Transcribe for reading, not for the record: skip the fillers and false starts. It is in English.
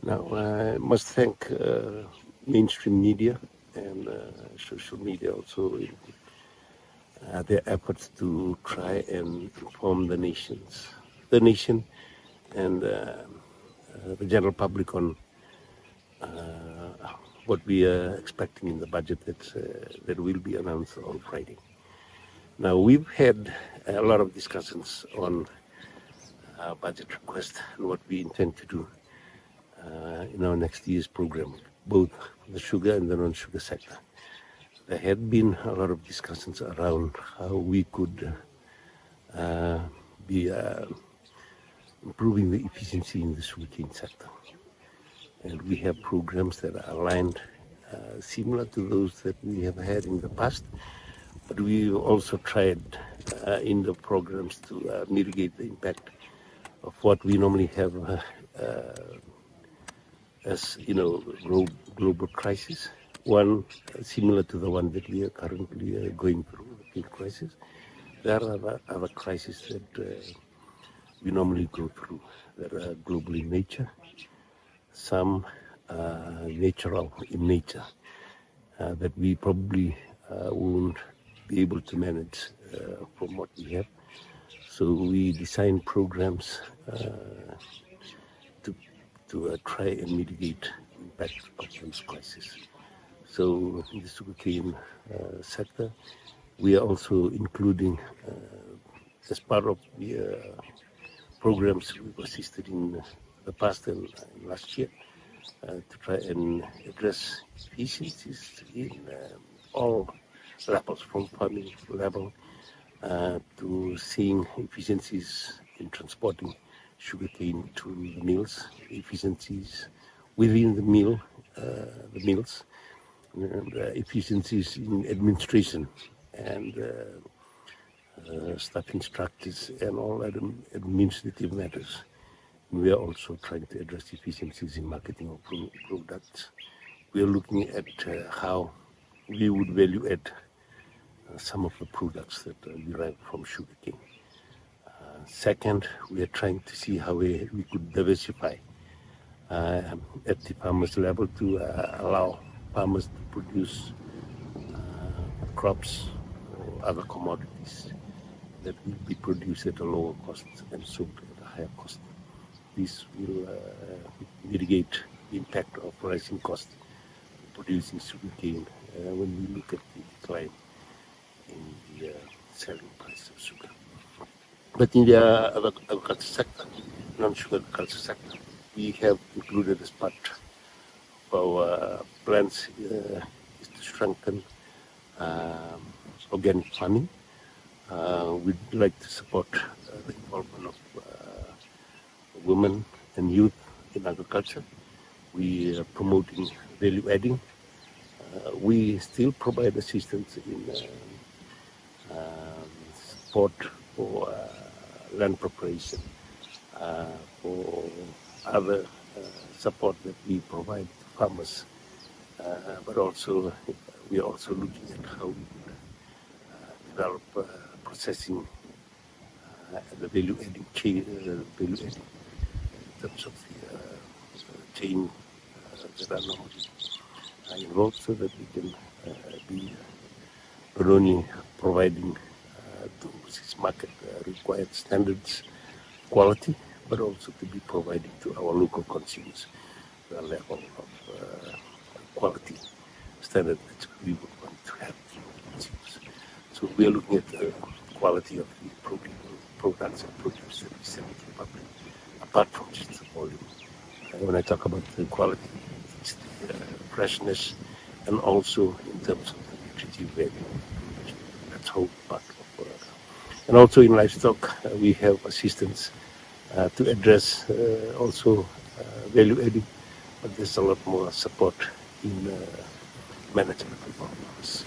Now, I must thank mainstream media and social media also in their efforts to try and inform the nation and the general public on what we are expecting in the budget that will be announced on Friday. Now, we've had a lot of discussions on our budget request and what we intend to do in our next year's program, both the sugar and the non-sugar sector. There had been a lot of discussions around how we could be improving the efficiency in the sugarcane sector. And we have programs that are aligned similar to those that we have had in the past, but we also tried in the programs to mitigate the impact of what we normally have as global crisis. One similar to the one that we are currently going through, the pink crisis. There are other crises that we normally go through that are global in nature. Some natural in nature that we probably won't be able to manage from what we have. So we design programs to try and mitigate the impact of those crises. So in the sugarcane sector, we are also including, as part of the programs we've assisted in the past and last year, to try and address efficiencies in all levels, from farming level to seeing efficiencies in transporting sugarcane to the mills, efficiencies within the mills, and efficiencies in administration and staffing structures and all administrative matters. We are also trying to address efficiencies in marketing of products. We are looking at how we would value add some of the products that derive from sugarcane. Second, we are trying to see how we could diversify at the farmers level to allow farmers to produce crops or other commodities that will be produced at a lower cost and sold at a higher cost. This will mitigate the impact of rising costs producing sugarcane when we look at the decline in the selling price of sugar. But in the agriculture sector, non-sugar agriculture sector, we have included as part of our plans is to strengthen organic farming. We'd like to support the involvement of women and youth in agriculture. We are promoting value adding. We still provide assistance in support for land preparation, for other support that we provide to farmers, but also we are also looking at how we develop processing the value adding chain, value adding in terms of the chain that are normally involved, so that we can be not only providing to this market required standards, quality, but also to be providing to our local consumers the level of quality standard that we would want to have for consumers. So we are looking at the quality of the products and produce that we sell to the public, apart from just the volume. When I talk about the quality, it's the freshness, and also in terms of the nutritive value. That's whole part of and also in livestock, we have assistance to address also value adding, but there's a lot more support in management of our farmers.